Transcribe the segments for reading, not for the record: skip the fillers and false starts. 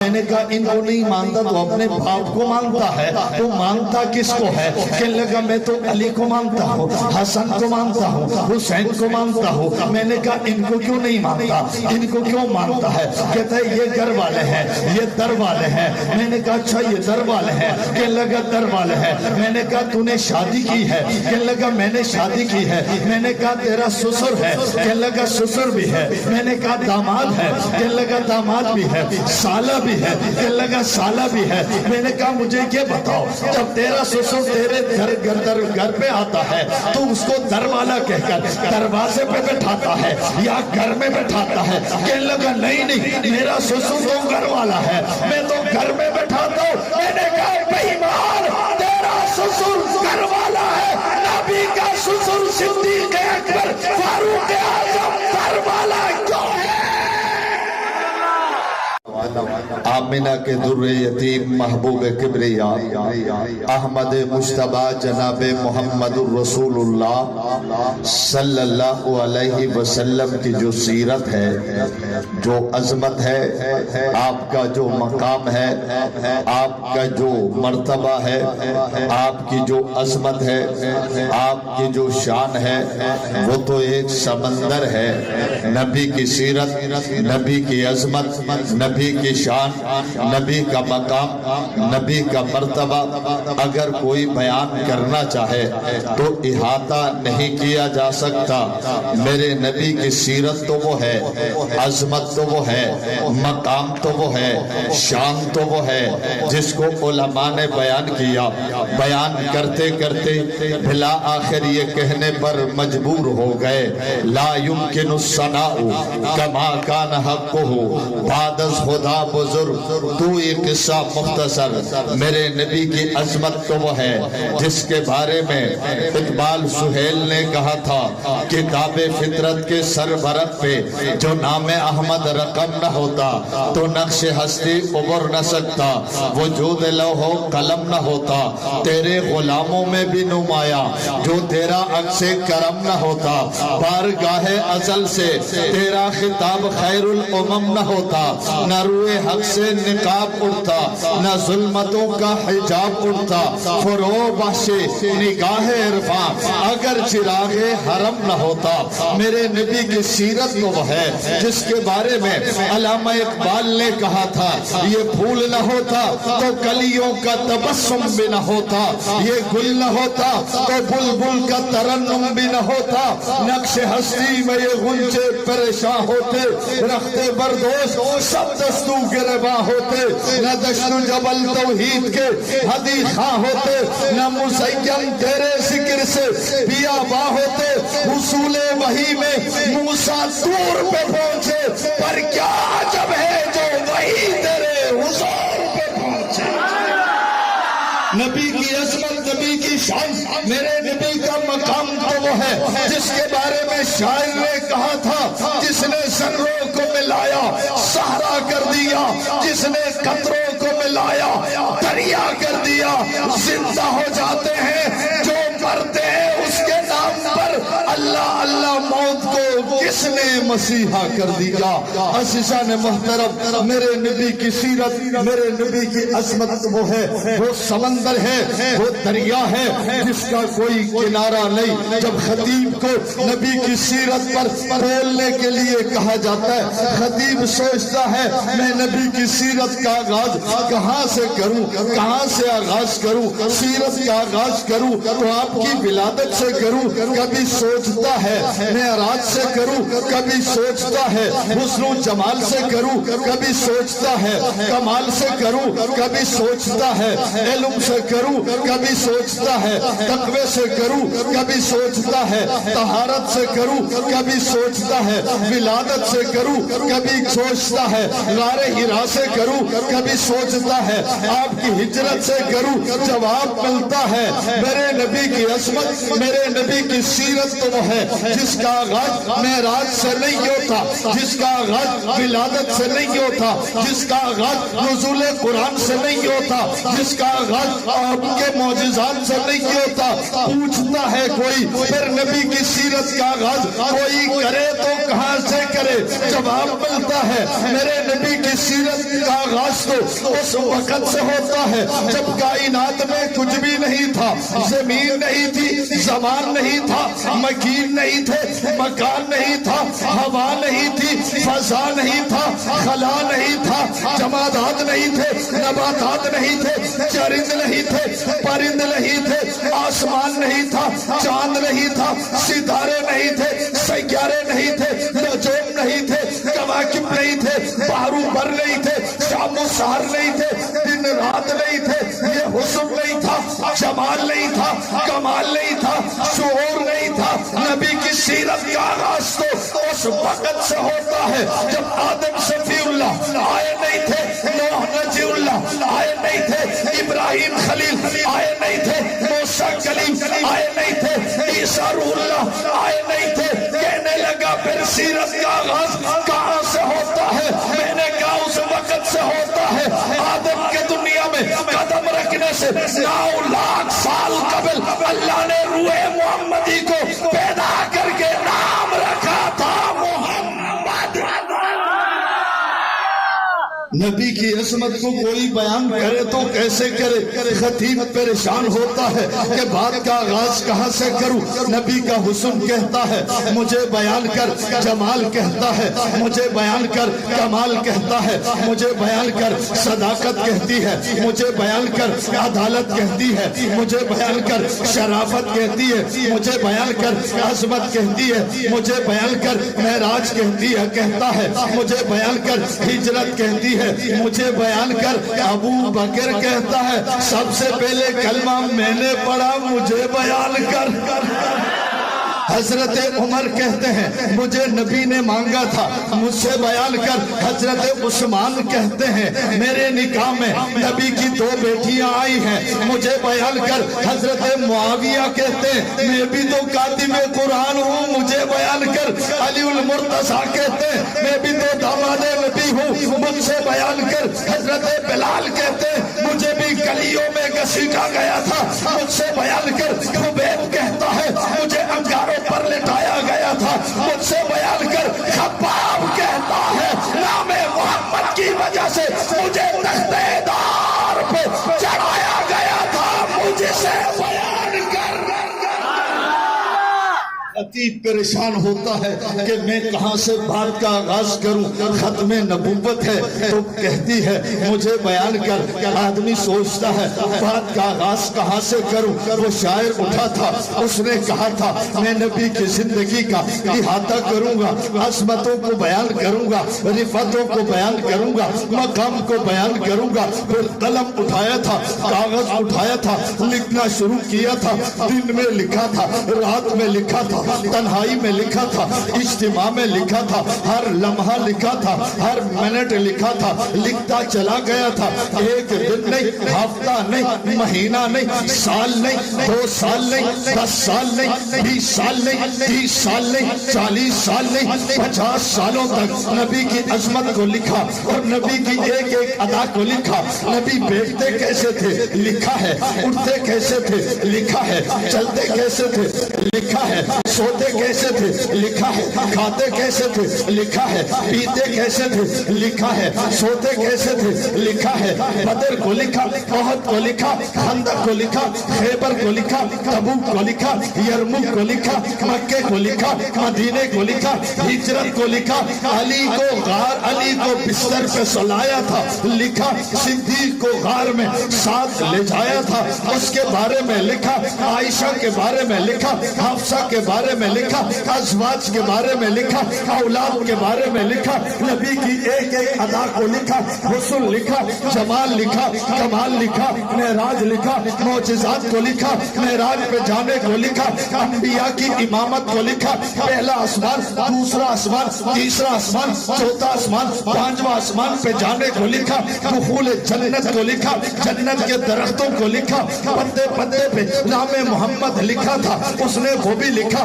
میں نے کہا ان کو نہیں مانتا تو اپنے باپ کو مانتا ہے، تو مانتا کس کو ہے؟ کہنے لگا میں تو علی کو مانتا ہوں، حسن کو مانتا ہوں، حسین کو مانتا ہوں۔ میں نے کہا ان کو کیوں نہیں مانتا، ان کو کیوں مانتا ہے؟ کہتا ہے یہ گھر والے ہیں، یہ در والے ہیں۔ میں نے کہا اچھا یہ در والے ہیں؟ کہنے لگا در والے ہیں۔ میں نے کہا تو نے شادی کی ہے؟ کہنے لگا میں نے شادی کی ہے۔ میں نے کہا تیرا سسر ہے؟ کہنے لگا سسر بھی ہے۔ میں نے کہا داماد ہے؟ کہنے لگا داماد بھی ہے۔ سالہ بھی ہے؟ کہنے لگا سالہ بھی ہے۔ میں نے کہا مجھے یہ بتاؤ جب تیرا سسر تیرے گھر پہ آتا ہے تو اس کو در والا کہہ کر دروازے پہ بٹھاتا ہے یا گھر میں بٹھاتا ہے؟ کہنے لگا نہیں میرا سسر تو گھر والا ہے، میں تو گھر میں بٹھاتا ہوں۔ میں نے کہا بے ایمان، تیرا سسر گھر والا ہے، نبی کا سسر صدیق اکبر فاروق اعظم گھر والا کیوں ہے؟ آمنہ کے در یتیم محبوب کبریا احمد مجتبی جناب محمد الرسول اللہ صلی اللہ علیہ وسلم کی جو سیرت ہے، جو عظمت ہے، آپ کا جو مقام ہے، آپ کا جو مرتبہ ہے، آپ کی جو عظمت ہے، آپ کی جو شان ہے، وہ تو ایک سمندر ہے۔ نبی کی سیرت، نبی کی عظمت، نبی کی شان، نبی کا مقام، نبی کا مرتبہ اگر کوئی بیان کرنا چاہے تو احاطہ نہیں کیا جا سکتا۔ میرے نبی کی سیرت تو وہ ہے، عظمت تو وہ ہے، مقام تو وہ ہے، شان تو وہ ہے جس کو علماء نے بیان کیا۔ بیان کرتے کرتے بلا آخر یہ کہنے پر مجبور ہو گئے لا يمكن الثناء كما كان حقه بعد از خدا بزرگ۔ تو یہ قصہ مختصر، میرے نبی کی عظمت تو وہ ہے جس کے بارے میں اقبال سہیل نے کہا تھا کتاب فطرت کے سربرت پہ جو نام احمد رقم نہ ہوتا تو نقش ہستی ابھر نہ سکتا، وجود لوح و قلم نہ ہوتا تیرے غلاموں میں بھی نمایاں، جو تیرا عکس کرم نہ ہوتا بارگاہ ازل سے تیرا خطاب خیر الامم نہ ہوتا، نہ روئے حق سے نقاب اڑتا، نہ ظلمتوں کا حجاب اڑتا، فروغ بخشے نگاہ عرفان اگر چراغ حرم نہ ہوتا۔ میرے نبی کی سیرت تو وہ ہے جس کے بارے میں علامہ اقبال نے کہا تھا یہ پھول نہ ہوتا تو کلیوں کا تبسم بھی نہ ہوتا، یہ گل نہ ہوتا تو بلبل کا ترنم بھی نہ ہوتا، نقش ہستی میں یہ غنچے پریشان ہوتے، رخت بردوش سب دستو گرباں ہوتے، نہ دشت و جبل توحید کے ہدی خواہ ہوتے، نہ مزین تیرے ذکر سے بیاباں ہوتے، حصول وحی میں موسیٰ دور پہ پہنچے، پر کیا عجب ہے جو وحی تیرے حضور پہ پہنچے۔ نبی کی عظمت، نبی کی شان، میرے نبی کا مقام تو وہ ہے جس کے بارے میں شاعر نے کہا تھا جس نے ذروں کو ملایا صحرا کر دیا، جس نے قطروں کو ملایا دریا کر دیا، زندہ ہو جاتے ہیں جو مرتے ہیں اس کے نام پر، اللہ اللہ موت کو کس نے مسیحا کر دیا۔ عزیزان محترم، میرے نبی کی سیرت، میرے نبی کی عظمت وہ ہے، وہ سمندر ہے، وہ دریا ہے جس کا کوئی کنارہ نہیں۔ جب خطیب کو نبی کی سیرت پر بولنے کے لیے کہا جاتا ہے، خطیب سوچتا ہے میں نبی کی سیرت کا آغاز کہاں سے کروں، کہاں سے آغاز کروں، سیرت کا آغاز کروں تو آپ کی ولادت سے کروں، کبھی سوچتا ہے معراج سے کروں، کبھی سوچتا ہے حسن و جمال سے کروں، کبھی سوچتا ہے کمال سے کروں، کبھی سوچتا ہے علم سے کروں، کبھی سوچتا ہے تقوی سے کروں، کبھی سوچتا ہے طہارت سے کروں، کبھی سوچتا ہے ولادت سے کروں، کبھی سوچتا ہے غار حرا سے کروں، کبھی سوچتا ہے آپ کی ہجرت سے کروں۔ جواب ملتا ہے میرے نبی کی عظمت، میرے نبی کی سیرت تو وہ ہے جس کا آغاز معراج سے نہیں ہوتا، جس کا آغاز ولادت سے نہیں ہوتا، جس کا آغاز نزول قرآن سے نہیں ہوتا، جس کا آغاز آپ کے معجزات سے نہیں ہوتا۔ پوچھتا ہے کوئی پھر نبی کی سیرت کا آغاز کوئی کرے تو کہاں سے کرے؟ جواب ملتا ہے میرے نبی کی سیرت کا آغاز تو اس وقت سے ہوتا ہے جب کائنات میں کچھ بھی نہیں تھا، زمین نہیں تھی، زمان نہیں تھا، مکین نہیں تھے، مکان نہیں تھا، ہوا نہیں تھی، فضا نہیں تھا، خلا نہیں تھا، جمادات نہیں تھے، نباتات نہیں تھے، چرند نہیں تھے، پرند نہیں تھے، آسمان نہیں تھا، چاند نہیں تھا، ستارے نہیں تھے، سیارے نہیں تھے، نجوم نہیں تھے، کواکب نہیں تھے، بحر و بر نہیں تھے، شام و سحر نہیں تھے، دن رات نہیں تھے، یہ حسن نہیں تھا، جمال نہیں تھا، کمال نہیں تھا، شعور نہیں تھا۔ نبی کی سیرت کا آغاز تو اس وقت سے ہوتا ہے جب آدم صفی اللہ آئے نہیں تھے، نوح نجی اللہ آئے نہیں تھے، ابراہیم خلیل آئے نہیں تھے، موسیٰ کلیم آئے نہیں تھے، عیسیٰ روح اللہ آئے نہیں تھے۔ کہنے لگا پھر سیرت کا آغاز کہاں سے ہوتا ہے؟ میں نے کہا اس وقت سے ہوتا ہے آدم کے دنیا میں قدم رکھنے سے 9 لاکھ سال قبل اللہ نے روح محمدی کو پیدا کر کے نام رکھا تھا محمد۔ نبی کی عظمت کو کوئی بیان کرے تو کیسے کرے؟ خطیب پریشان ہوتا ہے کہ بات کا آغاز کہاں سے کروں؟ نبی کا حسن کہتا ہے مجھے بیان کر، جمال کہتا ہے مجھے بیان کر، کمال کہتا ہے مجھے بیان کر، صداقت کہتی ہے مجھے بیان کر، عدالت کہتی ہے مجھے بیان کر، شرافت کہتی ہے مجھے بیان کر، عظمت کہتی ہے مجھے بیان کر، معراج کہتی ہے کہتا ہے مجھے بیان کر، ہجرت کہتی ہے مجھے بیان کر۔ ابو بکر کہتا ہے سب سے پہلے کلمہ میں نے پڑھا مجھے بیان کر۔ حضرت عمر کہتے ہیں مجھے نبی نے مانگا تھا مجھ سے بیان کر۔ حضرت عثمان کہتے ہیں میرے نکاح میں نبی کی 2 بیٹیاں آئی ہیں مجھے بیان کر۔ حضرت معاویہ کہتے ہیں میں بھی تو کاتب قرآن ہوں مجھے بیان کر۔ علی المرتضیٰ کہتے ہیں میں بھی تو داماد نبی ہوں مجھ سے بیان کر۔ حضرت بلال کہتے ہیں مجھے بھی گلیوں میں گھسیٹا گیا تھا مجھ سے بیان کر۔ خبیب کہتا ہے مجھے انگاروں پر لٹایا گیا تھا مجھ سے بیان کر۔ خباب کہتا ہے نام محمد کی وجہ سے مجھے تختے دار پہ چڑھایا گیا تھا مجھ سے بیان کر۔ خطیب پریشان ہوتا ہے کہ میں کہاں سے بات کا آغاز کروں؟ ختم نبوت ہے تو کہتی ہے مجھے بیان کر۔ آدمی سوچتا ہے بات کا آغاز کہاں سے کروں؟ وہ شاعر اٹھا تھا اس نے کہا تھا میں نبی کی زندگی کا احاطہ کروں گا، عظمتوں کو بیان کروں گا، رفتوں کو بیان کروں گا، مقام کو بیان کروں گا۔ پھر قلم اٹھایا تھا، کاغذ اٹھایا تھا، لکھنا شروع کیا تھا۔ دن میں لکھا تھا، رات میں لکھا تھا، تنہائی میں لکھا تھا، اجتماع میں لکھا تھا، ہر لمحہ لکھا تھا، ہر منٹ لکھا تھا، لکھتا چلا گیا تھا۔ ایک دن نہیں، ہفتہ نہیں، مہینہ نہیں، سال نہیں، 2 سال نہیں، 10 سال نہیں، 20 سال نہیں، 30 سال نہیں، 40 سال نہیں، 50 سالوں تک نبی کی عظمت کو لکھا اور نبی کی ایک ایک ادا کو لکھا۔ نبی بیٹھتے کیسے تھے لکھا ہے، اٹھتے کیسے تھے لکھا ہے، چلتے کیسے تھے لکھا ہے، سوتے کیسے تھے لکھا ہے، کھاتے کیسے تھے لکھا ہے، پیتے کیسے تھے لکھا ہے، سوتے کیسے تھے لکھا ہے۔ بدر کو لکھا، احد کو لکھا، خندق کو لکھا، خیبر کو لکھا، تبوک کو لکھا، یرموک کو لکھا، مکے کو لکھا، مدینے کو لکھا، ہجرت کو لکھا، علی کو بستر پہ سلایا تھا لکھا، صدیق کو غار میں ساتھ لے جایا تھا اس کے بارے میں لکھا، عائشہ کے بارے میں لکھا، حفصہ کے بارے میں لکھا، ازواج کے بارے میں لکھا، اولاد کے بارے میں لکھا، نبی کی ایک ایک ادا کو لکھا، حسن لکھا، جمال لکھا، کمال لکھا، معراج لکھا، معجزات کو لکھا، معراج پہ جانے کو لکھا، انبیاء کی امامت کو لکھا، پہلا آسمان، دوسرا آسمان، تیسرا آسمان، چوتھا آسمان، 5واں آسمان پہ جانے کو لکھا، دخول جنت کو لکھا، جنت کے درختوں کو لکھا، پتے پتے پہ نام محمد لکھا تھا اس نے وہ بھی لکھا،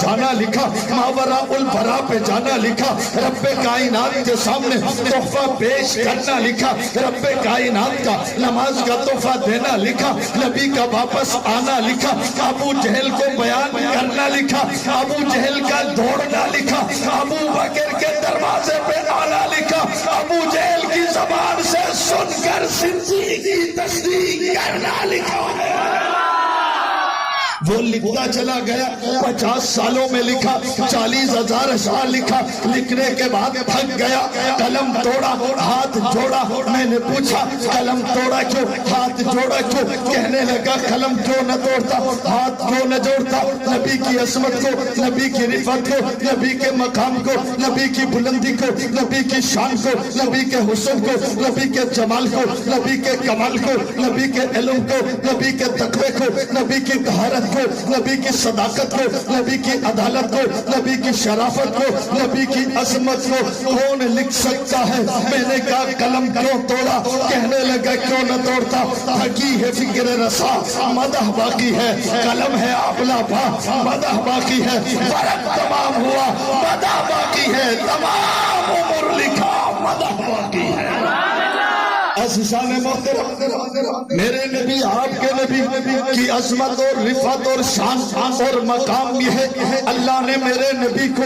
جانا لکھا، ماوراء البراء پہ جانا لکھا، رب کائنات کے سامنے تحفہ پیش کرنا لکھا، رب کائنات کا نماز کا تحفہ دینا لکھا، نبی کا واپس آنا لکھا، ابو جہل کو بیان کرنا لکھا، ابو جہل کا دوڑنا لکھا، ابو بکر کے دروازے پہ آنا لکھا، ابو جہل کی زبان سے سن کر صدیق کی تصدیق کرنا لکھا ہے۔ وہ لکھتا چلا گیا، 50 سالوں میں لکھا، 40,000 اشعار لکھا، لکھنے کے بعد تھک گیا، قلم توڑا، ہاتھ جوڑا، میں نے پوچھا قلم توڑا کیوں، ہاتھ جوڑا کیوں؟ کہنے لگا قلم کیوں نہ توڑتا، ہاتھ کیوں نہ جوڑتا، نبی کی عظمت کو، نبی کی رفعت کو، نبی کے مقام کو، نبی کی بلندی کو، نبی کی شان کو، نبی کے حسن کو، نبی کے جمال کو، نبی کے کمال کو، نبی کے علم کو، نبی کے تقوی کو، نبی کی طہارت کو، نبی کی صداقت کو، نبی کی عدالت کو، نبی کی شرافت کو، نبی کی عظمت کو کون لکھ سکتا ہے؟ میں نے کہا قلم کیوں توڑا؟ کہنے لگا کیوں نہ توڑتا، تھکی ہے فکر رسا، مدح باقی ہے، قلم ہے آبلا پا، مدح باقی ہے، ورق تمام ہوا، مدح باقی ہے، تمام عمر لکھا، مدح باقی ہے۔ عزیزان محترم، میرے نبی آپ کے نبی کی عظمت اور رفعت اور شان اور مقام یہ ہے، اللہ نے میرے نبی کو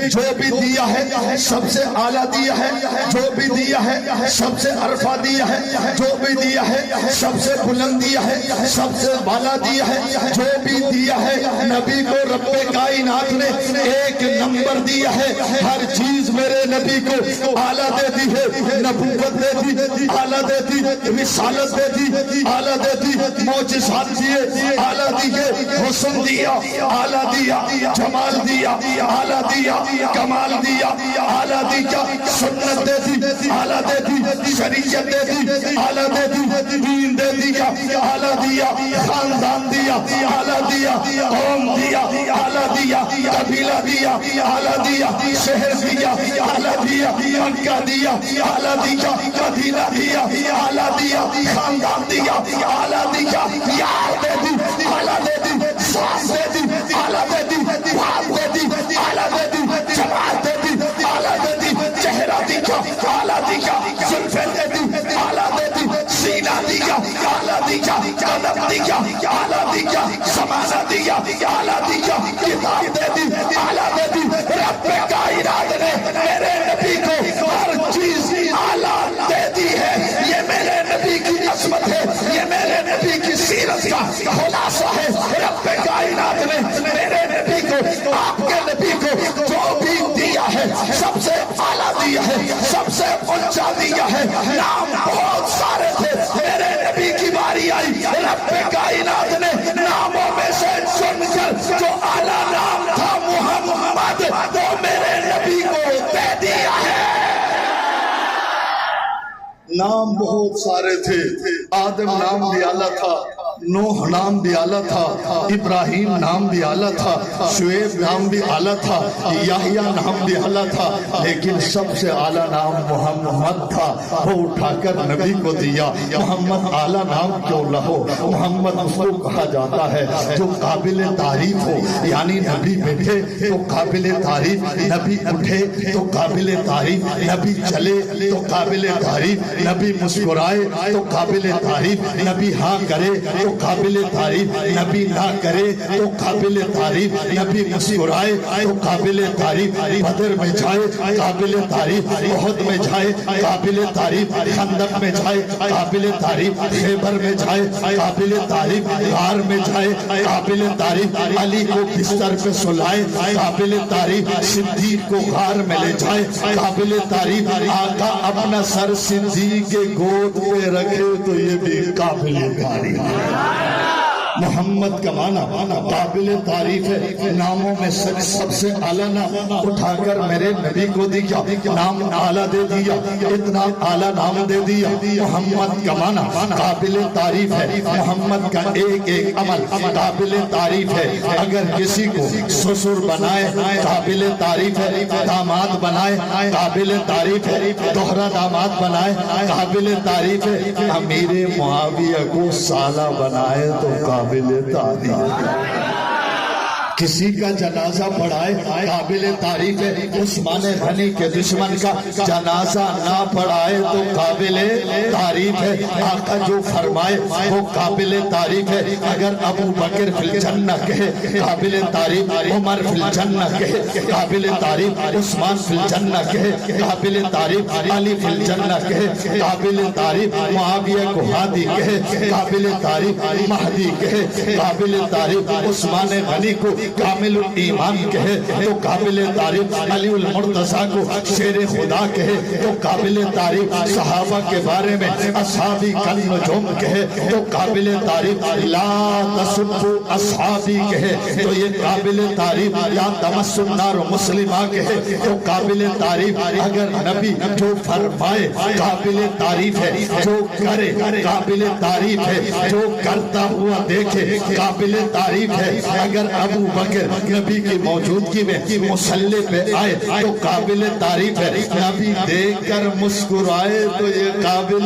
جو بھی دیا ہے سب سے اعلیٰ دیا ہے، جو بھی دیا ہے سب سے عرفہ دیا ہے، جو بھی دیا ہے سب سے بلند دیا ہے، سب سے بالا دیا ہے، جو بھی دیا ہے نبی کو رب کائنات نے 1 نمبر دیا ہے، ہر چیز میرے نبی کو اعلیٰ دے دی ہے، نبوت دے دی، اعلیٰ دے دی، رسالت دے دی، اعلیٰ دے دی، معجزات دیے، اعلیٰ دیے، حسن دیا، اعلیٰ دیا، جمال دیا، اعلیٰ دیا، کمال دیا، اعلیٰ دیا، سنت دے دی، اعلیٰ دے دی، شریعت دے دی، اعلیٰ دے دی، دین دے دیا، اعلیٰ دیا، خاندان دیا، اعلیٰ دیا، قوم دیا، اعلیٰ دیا، قبیلہ دیا، اعلیٰ دیا، شہر دیا، اعلیٰ دیا، مکہ دیا، اعلیٰ دیا، مدینہ دیا، اعلیٰ دیا، خاندان دیا، اعلیٰ دیا، یار دے دی، اعلیٰ دے دی، ساس دے دی، اعلیٰ دے دی، بھاگ دے دی، اعلیٰ دے دی، جماعت دے دی، اعلیٰ دے دی، چہرہ دیا، اعلیٰ دیا، زلفیں دے دی، اعلیٰ دے دی، سینہ دیا، اعلیٰ دیا، قدم دیا، اعلیٰ دیا، زمانہ دیا، اعلیٰ دیا، کتاب دے دی، اعلیٰ دے دی، رب کائنات نے میرے نبی کو ہر چیز اعلیٰ دے دی ہے۔ یہ میرے نبی کی عظمت ہے، یہ میرے نبی کی سیرت کا خلاصہ ہے۔ رب کائنات نے میرے نبی کو، آپ کے نبی کو جو بھی دیا ہے سب سے اعلیٰ دیا ہے، سب سے اونچا دیا ہے۔ نام بہت سارے تھے، میرے نبی کی باری آئی، رب کائنات نے ناموں میں سے چن کر جو اعلیٰ نام تھا محمد، تو میرے نبی کو دے دیا ہے۔ نام بہت سارے تھے، آدم نام بھی اعلیٰ تھا، نوح نام بھی اعلیٰ تھا، ابراہیم نام بھی اعلیٰ تھا، شعیب نام بھی اعلیٰ تھا، یحییٰ نام بھی اعلیٰ تھا، لیکن سب سے اعلیٰ نام محمد تھا۔ وہ اٹھا کر نبی کو دیا۔ محمد اعلیٰ نام کیوں نہ ہو؟ محمد اس کو کہا جاتا ہے جو قابل تعریف ہو، یعنی نبی بیٹھے تو قابل تعریف، نبی اٹھے تو قابل تعریف، نبی چلے تو قابل تعریف، نبی مسکرائے تو قابل تعریف، نبی ہاں کرے تو قابل تعریف، نبی نہ کرے تو قابل تعریف، نبی مسکرائے تو قابل تعریف، بدر میں جائے قابل تعریف، احد میں جائے قابل تعریف، خندق میں جائے قابل تعریف، خیبر میں جائے قابل تعریف، غار میں جائے قابل تعریف، علی کو بستر پہ سلائے قابل تعریف، صدیق کو غار میں لے جائے قابل تعریف، آقا اپنا سر صدیق کے گود پہ رکھے تو یہ بھی قابل تعریف ہے۔ محمد کا معنی قابل تعریف ہے۔ ناموں میں سب سے اعلیٰ نام اٹھا کر میرے نبی کو دیا، نام اعلیٰ دے دیا، اتنا اعلیٰ نام دے دیا۔ محمد کا معنی قابل تعریف ہے، محمد کا ایک ایک عمل قابل تعریف ہے۔ اگر کسی کو سسر بنائے قابل تعریف ہے، داماد بنائے قابل تعریف ہے، دوہرا داماد بنائے قابل تعریف ہے، امیر معاویہ کو سالہ بنائے تو قابل تعریف۔ کسی کا جنازہ پڑھائے قابل تعریف ہے، عثمان غنی کے دشمن کا جنازہ نہ پڑھائے تو قابل تعریف ہے۔ آقا جو فرمائے وہ قابل تعریف ہے۔ اگر ابو بکر فی الجنہ کہے قابل تعریف، عمر فی الجنہ کہے قابل تعریف، عثمان فی الجنہ کہے قابل تعریف، علی فی الجنہ کہے قابل تعریف، معاویہ کو ہادی کہے قابل تعریف، مہدی کہے قابل تعریف، عثمان غنی کو کامل ایمان کہے تو قابل تعریف، علی المرتضیٰ کو شیر خدا کہے تو قابل تعریف، صحابہ کے بارے میں اصحابی کالنجوم کہے تو قابل تعریف، لا تسبوا اصحابی کہے تو یہ قابل تعریف، یا تمس النار مسلمہ کہے تو قابل تعریف۔ اگر نبی جو فرمائے قابل تعریف ہے، جو کرے قابل تعریف ہے، جو کرتا ہوا دیکھے قابل تعریف ہے۔ اگر ابو بکر نبی کی موجودگی میں مصلی پہ آئے تو قابل تعریف ہے، نبی دیکھ کر مسکرائے تو یہ قابل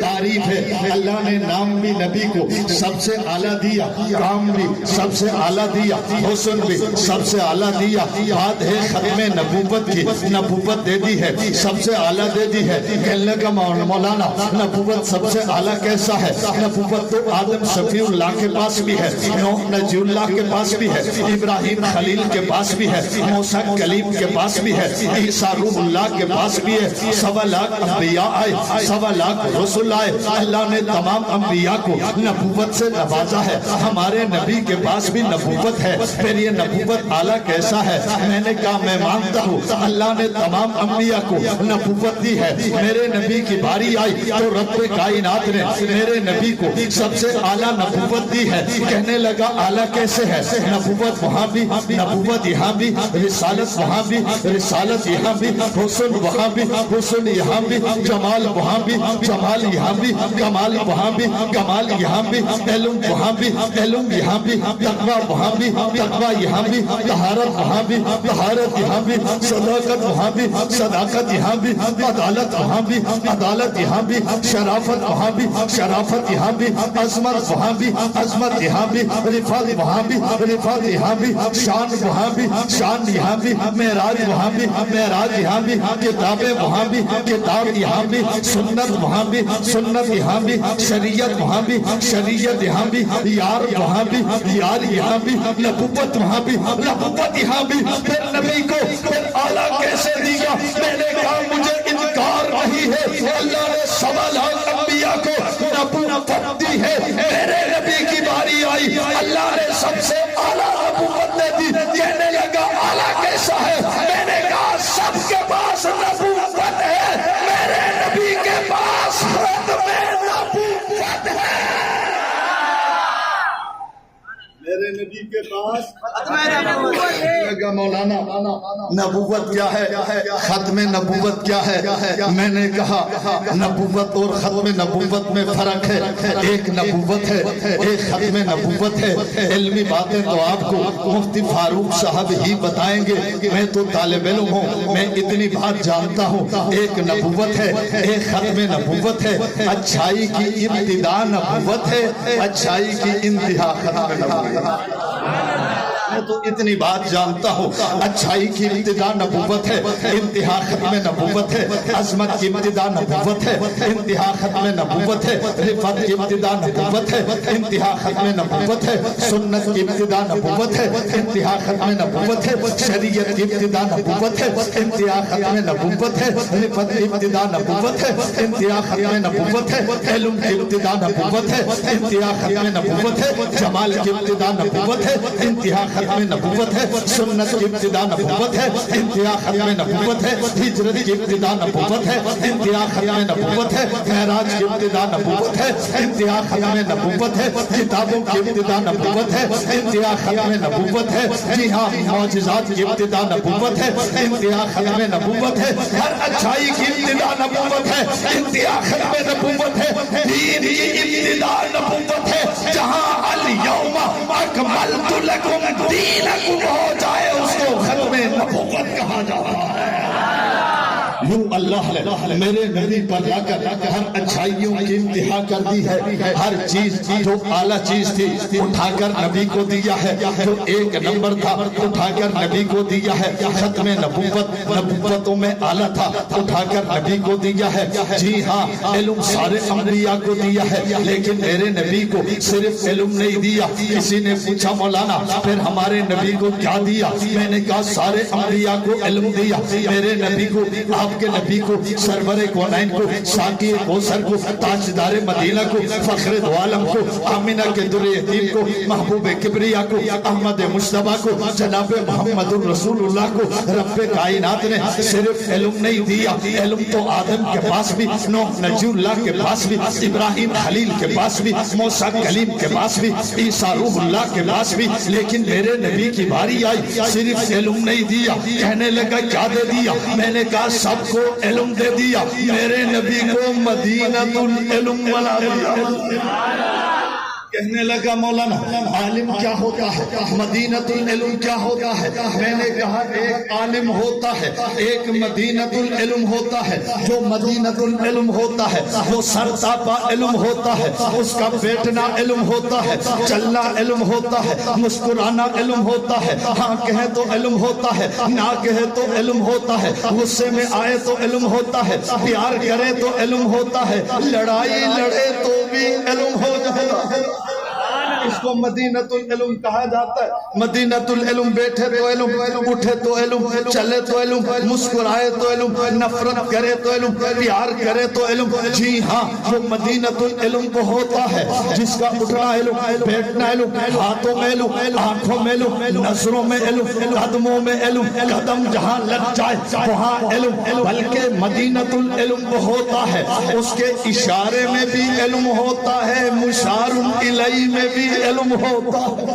تعریف ہے۔ اللہ نے نام بھی نبی کو سب سے اعلیٰ دیا، کام بھی سب سے اعلیٰ دیا، حسن بھی سب سے اعلیٰ دیا۔ بات ہے ختم نبوت کی، نبوت دے دی ہے سب سے اعلیٰ دے دی ہے۔ کہنے کا مولانا نبوت سب سے اعلیٰ کیسا ہے؟ نبوت تو آدم شفیع اللہ کے پاس بھی ہے، نوح نجی اللہ کے پاس بھی ہے، ابراہیم خلیل کے پاس بھی ہے، موسیٰ کلیم کے پاس بھی ہے، عیسیٰ روح اللہ کے پاس بھی ہے۔ 1.25 لاکھ انبیاء آئے، 1.25 لاکھ رسول آئے، اللہ نے تمام انبیاء کو نبوت سے نوازا ہے۔ ہمارے نبی کے پاس بھی نبوت ہے، پھر یہ نبوت اعلیٰ کیسا ہے؟ میں نے کہا میں مانتا ہوں اللہ نے تمام انبیاء کو نبوت دی ہے، میرے نبی کی باری آئی تو رب کائنات نے میرے نبی کو سب سے اعلیٰ نبوت دی ہے۔ کہنے لگا اعلیٰ کیسے ہے؟ نبوت وہاں بھی، نبوت یہاں بھی، رسالت وہاں بھی، رسالت یہاں بھی، حسن وہاں بھی، حسن یہاں بھی، جمال وہاں بھی، جمال یہاں بھی، کمال وہاں بھی، کمال یہاں بھی، علم وہاں بھی، علم یہاں بھی، تقویٰ وہاں بھی، تقویٰ یہاں بھی، طہارت وہاں بھی، طہارت یہاں بھی، صداقت وہاں بھی، صداقت یہاں بھی، عدالت وہاں بھی، عدالت یہاں بھی، شرافت وہاں بھی، شرافت یہاں بھی، عظمت وہاں بھی، عظمت یہاں بھی، رفعت وہاں بھی، رفعت یہاں بھی، شان وہاں بھی، شان یہاں بھی، معراج وہاں بھی، معراج یہاں بھی، کتابیں وہاں بھی، کتاب یہاں بھی، سنت وہاں بھی، سنت یہاں بھی، شریعت وہاں بھی، شریعت یہاں بھی، یار وہاں بھی، یار یہاں بھی، نبوت وہاں بھی، نبوت یہاں بھی۔ پھر نبی کو پھر اعلیٰ کیسے دیا؟ میں نے کہا مجھے انکار نہیں ہے، اللہ نے 1.25 لاکھ انبیاء کو نبوت دی ہے، میرے نبی کی باری آئی اللہ نے سب سے اعلیٰ نبوت دے دی۔ کہنے لگا اعلیٰ کیسا ہے؟ میں نے کہا سب کے پاس نبوت ہے، میرے نبی کے پاس ختم نبوت ہے، میرے نبی کے پاس لگا مولانا نبوت کیا ہے؟ ختم نبوت کیا ہے؟ میں نے کہا نبوت اور ختم نبوت میں فرق ہے، ایک نبوت ہے ایک ختم نبوت ہے۔ علمی باتیں تو آپ کو مفتی فاروق صاحب ہی بتائیں گے، میں تو طالب علم ہوں، میں اتنی بات جانتا ہوں۔ ایک نبوت ہے ایک ختم نبوت ہے، اچھائی کی ابتدا نبوت ہے، اچھائی کی انتہا ختم نبوت ہے۔ میں تو اتنی بات جانتا ہوں، اچھائی کی ابتدا نبوت ہے، انتہا ختم نبوت ہے، عظمت کی ابتدا نبوت ہے، انتہا ختم نبوت ہے، رفعت کی ابتدا نبوت ہے، انتہا ختم نبوت ہے، سنت کی ابتدا نبوت ہے، انتہا ختم نبوت ہے، شریعت کی ابتدا نبوت ہے، انتہا ختم نبوت ہے، رفعت کی ابتدا نبوت ہے، انتہا ختم نبوت ہے، علم کی ابتدا نبوت ہے، انتہا ختم نبوت ہے، جمال کی ابتدا نبوت ہے، انتہا ختم نبوت ہے، سنت کی ابتدا نبوت ہے، انتہا ختم نبوت ہے، ہجرت کی ابتدا نبوت ہے، انتہا ختم نبوت ہے، معراج کی ابتدا نبوت ہے، انتہا ختم نبوت ہے، کتابوں کی ابتدا نبوت ہے، انتہا ختم نبوت ہے، جی ہاں معجزات کی ابتدا نبوت ہے، انتہا ختم نبوت ہے، ہر اچھائی کی ابتدا نبوت ہے، انتہا ختم نبوت ہے، دین کی ابتدا نبوت ہے، جہاں الیوم اکملت لکم دینکم ہو جائے اس کو ختم نبوت کہا جاتا ہے۔ یوں اللہ نے میرے نبی پر لا کر ہر اچھائیوں کی انتہا کر دی ہے. ہر چیز جو اعلیٰ چیز تھی اٹھا کر نبی کو دیا ہے. جو ایک نمبر تھا اٹھا کر نبی کو دیا ہے. ختم نبوتوں میں اعلیٰ تھا اٹھا کر نبی کو دیا ہے. جی ہاں علم سارے انبیاء کو دیا ہے لیکن میرے نبی کو صرف علم نہیں دیا. کسی نے پوچھا مولانا پھر ہمارے نبی کو کیا دیا؟ میں نے کہا سارے انبیاء کو علم دیا. میرے نبی کو آپ کے نبی کو سرور کونین کو ساقی کوثر کو تاجدار مدینہ کو فخر دو عالم کو آمنہ کے در یتیم کو محبوب کبریا کو احمد مصطفیٰ کو جناب محمد الرسول اللہ کو رب کائنات نے صرف علم نہیں دیا. علم تو آدم کے پاس بھی، نوح نبی اللہ کے پاس بھی، ابراہیم خلیل کے پاس بھی، موسیٰ کلیم کے پاس بھی، عیسیٰ روح اللہ کے پاس بھی. لیکن میرے نبی کی باری آئی صرف علم نہیں دیا. کہنے لگا کیا دے دیا؟ میں نے کہا سب کو علم دے دیا. میرے نبی کو مدینۃ العلم بنا دیا. کہنے لگا مولانا عالم کیا ہوتا ہے؟ مدینۃ العلم کیا ہوتا ہے؟ میں نے کہا ایک عالم ہوتا ہے، ایک مدینۃ العلم ہوتا ہے. جو مدینۃ العلم ہوتا ہے وہ سرتاپا علم ہوتا ہے، اس کا بیٹھنا علم ہوتا ہے، چلنا علم ہوتا ہے، مسکرانا علم ہوتا ہے، ہاں کہے تو علم ہوتا ہے، نہ کہے تو علم ہوتا ہے، غصے میں آئے تو علم ہوتا ہے، پیار کرے تو علم ہوتا ہے، لڑائی لڑے تو بھی علم ہو جاتا ہے. اس کو مدینۃ العلم کہا جاتا ہے. مدینۃ العلم بیٹھے تو علم، اٹھے تو علم، چلے تو علم، مسکرائے تو علم، نفرت کرے تو علم، پیار کرے تو علم. جی ہاں وہ مدینۃ العلم کو ہوتا ہے جس کا اٹھنا علم، بیٹھنا علم، ہاتھوں میں علم، آنکھوں میں علم، نظروں میں علم، قدموں میں علم، قدم جہاں لگ جائے وہاں علم. بلکہ مدینۃ العلم کو ہوتا ہے اس کے اشارے میں بھی علم ہوتا ہے، مشار الیہ میں بھی علم ہوتا ہے.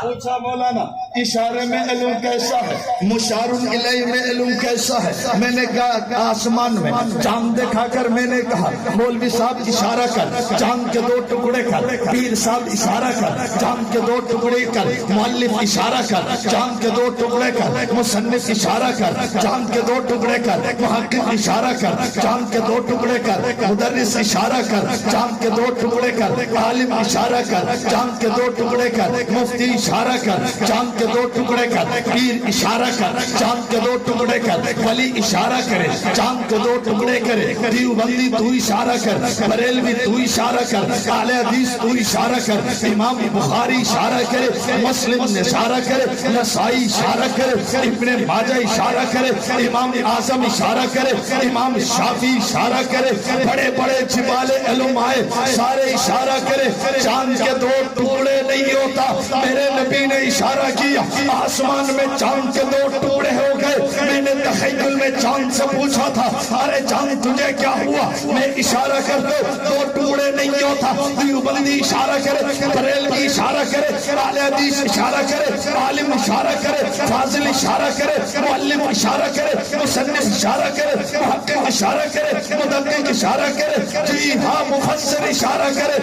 پوچھا مولانا اشارے میں علم کیسا ہے، مشار الیہ میں علم کیسا ہے؟ میں نے کہا آسمان میں چاند دکھا کر میں نے کہا مولوی صاحب اشارہ کر چاند کے 2 ٹکڑے کر، پیر صاحب اشارہ کر چاند کے 2 ٹکڑے کر، مؤلف اشارہ کر چاند کے 2 ٹکڑے کر، مصنف اشارہ کر چاند کے 2 ٹکڑے کر، محقق اشارہ کر چاند کے 2 ٹکڑے کر، مدرس اشارہ کر چاند کے 2 ٹکڑے کر، عالم اشارہ کر چاند کے 2 ٹکڑے کر، مفتی اشارہ کر چاند کے 2 ٹکڑے کر، پیر اشارہ کر چاند کے 2 ٹکڑے کر، ولی اشارہ کرے چاند کے 2 ٹکڑے کرے، دیوبندی تو اشارہ کر، بریلوی تو اشارہ کر، اہل حدیث تو اشارہ کر، امام بخاری اشارہ کرے، مسلم اشارہ کرے، نسائی اشارہ کرے، ابن ماجہ اشارہ کرے، امام اعظم اشارہ کرے، امام شافعی اشارہ کرے، بڑے بڑے جبال علم آئے سارے اشارہ کرے. چاند کے 2 ٹکڑے نہیں ہوتا. میرے نبی نے اشارہ کیا آسمان میں چاند کے 2 ٹکڑے ہو گئے. میں نے تخیل میں چاند سے پوچھا تھا ارے چاند تجھے کیا ہوا؟ میں اشارہ کر دو 2 ٹکڑے نہیں ہوتا. دیوبندی اشارہ کرے، بریلوی اشارہ کرے، اہل حدیث اشارہ کرے، عالم اشارہ کرے، فاضل اشارہ کرے، مؤلف اشارہ کرے، مصنف اشارہ کرے، محقق اشارہ کرے، مدقق اشارہ کرے. جی ہاں مفسر اشارہ کرے.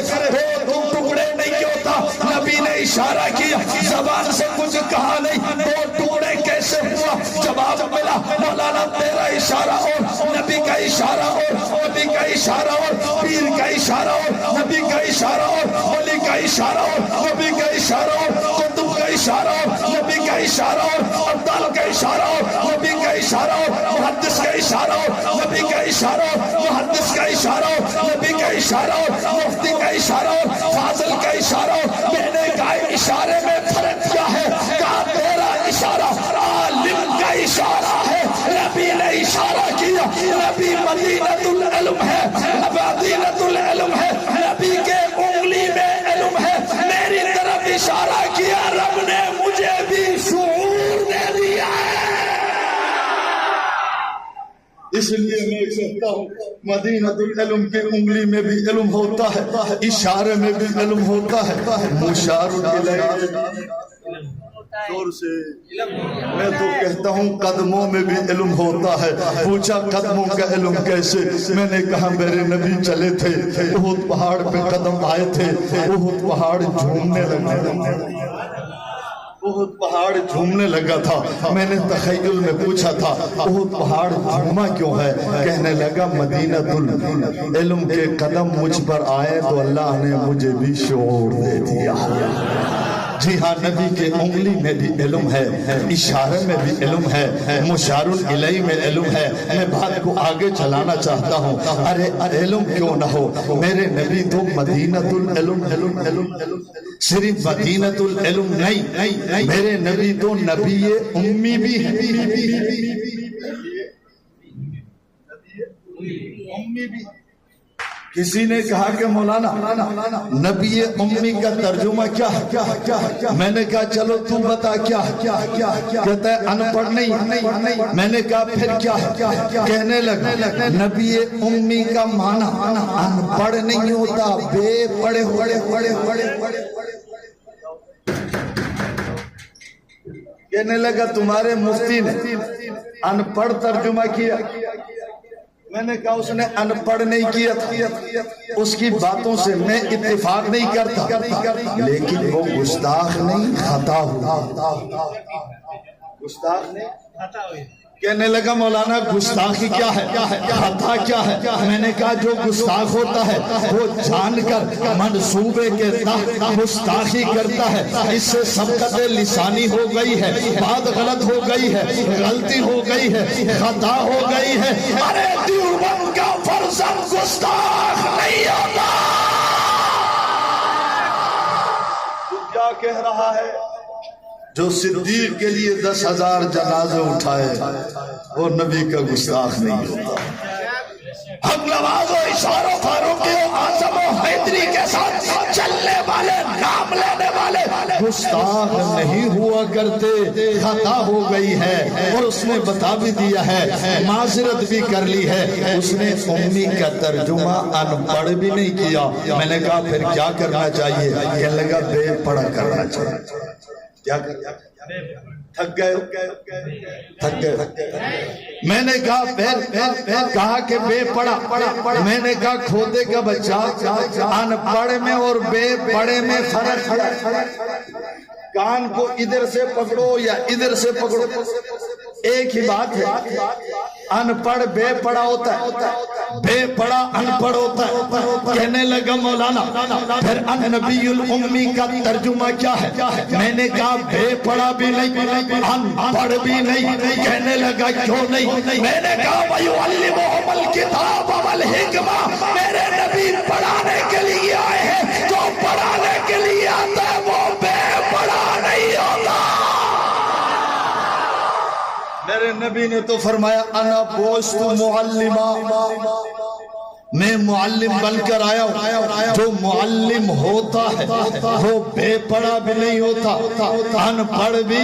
2 ٹکڑے نہیں ہوتا. نبی نے اشارہ کیا، زبان سے کچھ کہا نہیں. 2 ٹکڑے کیسے ہوا؟ جواب ملا مولانا تیرا اشارہ اور نبی کا اشارہ اور نبی کا اشارہ اور پیر کا اشارہ اور نبی کا اشارہ اور ولی کا اشارہ اور نبی کا اشارہ اور قطب کا اشارہ اور نبی کا اشارہ اور ابدال کا اشارہ اور نبی کا اشارہ اور محدث کا اشارہ اور نبی کا اشارہ اور محدث کا اشارہ اور نبی کا اشارہ اور مفتی کا اشارہ اور فاضل کا اشارہ اور میں نے کہا اشارے میں فرق کیا ہے؟ کہا تیرا اشارہ عالم کا اشارہ ہے. نبی نے اشارہ کیا، نبی مدینۃ العلم ہے، مدینۃ العلم ہے، نبی کے انگلی میں علم ہے. میری طرف اشارہ کیا، رب نے مجھے بھی شعور دے دیا ہے. اس لیے میں کہتا ہوں مدینۃ العلم کی انگلی میں بھی علم ہوتا ہے، اشارے میں بھی علم ہوتا ہے، مشار الیہ. زور سے میں تو کہتا ہوں قدموں میں بھی علم ہوتا ہے. پوچھا قدموں کا علم کیسے؟ میں نے کہا میرے نبی چلے تھے، احد پہاڑ پہ قدم آئے تھے، احد پہاڑ جھومنے لگے. احد پہاڑ جھومنے لگا تھا. میں نے تخیل میں پوچھا تھا احد پہاڑ جھوما کیوں ہے؟ کہنے لگا مدینۃ العلم کے قدم مجھ پر آئے تو اللہ نے مجھے بھی شعور دے دیا. جی ہاں، نبی کے انگلی میں بھی علم ہے، اشارے میں بھی علم ہے، مشار الیہ میں علم ہے. میں بات کو آگے چلانا چاہتا ہوں. ارے علم کیوں نہ ہو، میرے نبی تو مدینۃ العلم صرف مدینۃ العلم نہیں، میرے نبی تو نبی امی بھی ہے. کسی نے کہا کہ مولانا نبی امی کا ترجمہ کیا ہے؟ میں نے کہا چلو تم بتا کیا ہے؟ کہتا ہے ان پڑھ نہیں. میں نے کہا پھر کیا ہے؟ کہنے لگا نبی امی کا معنی ان پڑھ نہیں ہوتا، بے پڑھے ہوئے. کہنے لگا تمہارے مفتی نے ان پڑھ ترجمہ کیا. میں نے کہا اس نے ان پڑھ نہیں کیا تھا، اس کی باتوں سے میں اتفاق نہیں کرتا، لیکن وہ گستاخ نہیں، خطا ہوا. گستاخ نہیں، خطا ہوئی. کہنے لگا مولانا گستاخی کیا ہے، خطا کیا ہے؟ میں نے کہا جو گستاخ ہوتا ہے وہ جان کر منصوبے کے تحت گستاخی کرتا ہے. اس سے سبقت لسانی ہو گئی ہے، بات غلط ہو گئی ہے، غلطی ہو گئی ہے، خطا ہو گئی ہے. ارے دیوبند کا فرزند گستاخ نہیں ہوتا. تو کیا کہہ رہا ہے؟ جو صدیق کے لیے 10,000 جنازے اٹھائے وہ نبی کا گستاخ نہیں ہوتا. حق نواز و اشاروں فاروقی و اعظم و حیدری کے ساتھ چلنے والے، نام لینے والے گستاخ نہیں ہوا کرتے. خطا ہو گئی ہے اور اس نے بتا بھی دیا ہے، معذرت بھی کر لی ہے. اس نے امی کا ترجمہ ان پڑھ بھی نہیں کیا. میں نے کہا پھر کیا کرنا چاہیے؟ کہنے لگا بے پڑھا کرنا چاہیے. کیا تھک گئے. میں نے کہا کہ بے پڑھا. میں نے کہا کھوتے کا بچہ ان پڑھ میں اور بے پڑھے میں فرق ہے. کان کو ادھر سے پکڑو یا ادھر سے پکڑو ایک ہی بات ہے. ان پڑھ بے پڑھا ہوتا ہے، بے پڑھا ان پڑھ ہوتا ہے. کہنے لگا مولانا پھر ان نبی الامی کا ترجمہ کیا ہے؟ میں نے کہا بے پڑھا بھی نہیں، ان پڑھ بھی نہیں. کہنے لگا کیوں نہیں؟ میں نے کہا وَيُعَلِّمُهُمُ الْكِتَابَ وَالْحِكْمَةَ. میرے نبی پڑھانے کے لیے آئے ہیں، جو پڑھانے کے لیے آتا ہے وہ بے پڑھا نہیں ہوتا. میرے نبی نے تو فرمایا انا بوست معلما، میں معلم بن کر آیا ہوں. جو معلم ہوتا ہے وہ بے پڑھا بھی نہیں ہوتا، ان پڑھ بھی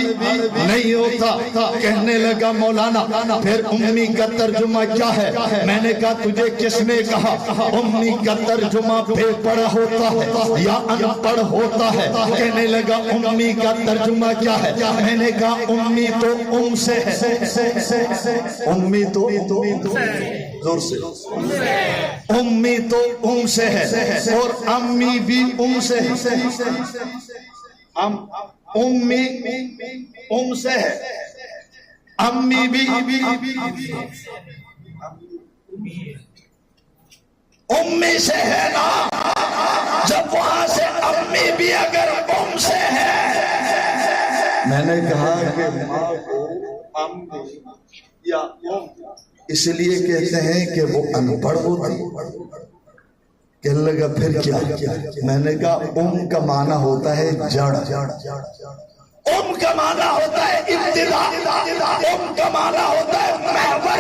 نہیں ہوتا. کہنے لگا مولانا پھر امی کا ترجمہ کیا ہے؟ میں نے کہا تجھے کس نے کہا امی کا ترجمہ بے پڑھا ہوتا ہے یا ان پڑھ ہوتا ہے؟ کہنے لگا امی کا ترجمہ کیا ہے؟ میں نے کہا امی تو ام سے ہے. امی تو زور سے امی تو ام سے ہے اور امی بھی ام سے ہے. امی ام سے ہے، امی بھی امی سے ہے نا. جب وہاں سے امی بھی اگر ام سے ہے، میں نے کہا کہ ماں کو امی یا ام اس لیے کہتے ہیں کہ وہ ان پڑھ ہوتی. کہنے لگا پھر کیا؟ میں نے کہا ام کا معنی ہوتا ہے جڑ، ام کا معنی ہوتا ہے ابتدا، ام کا معنی ہوتا ہے محور،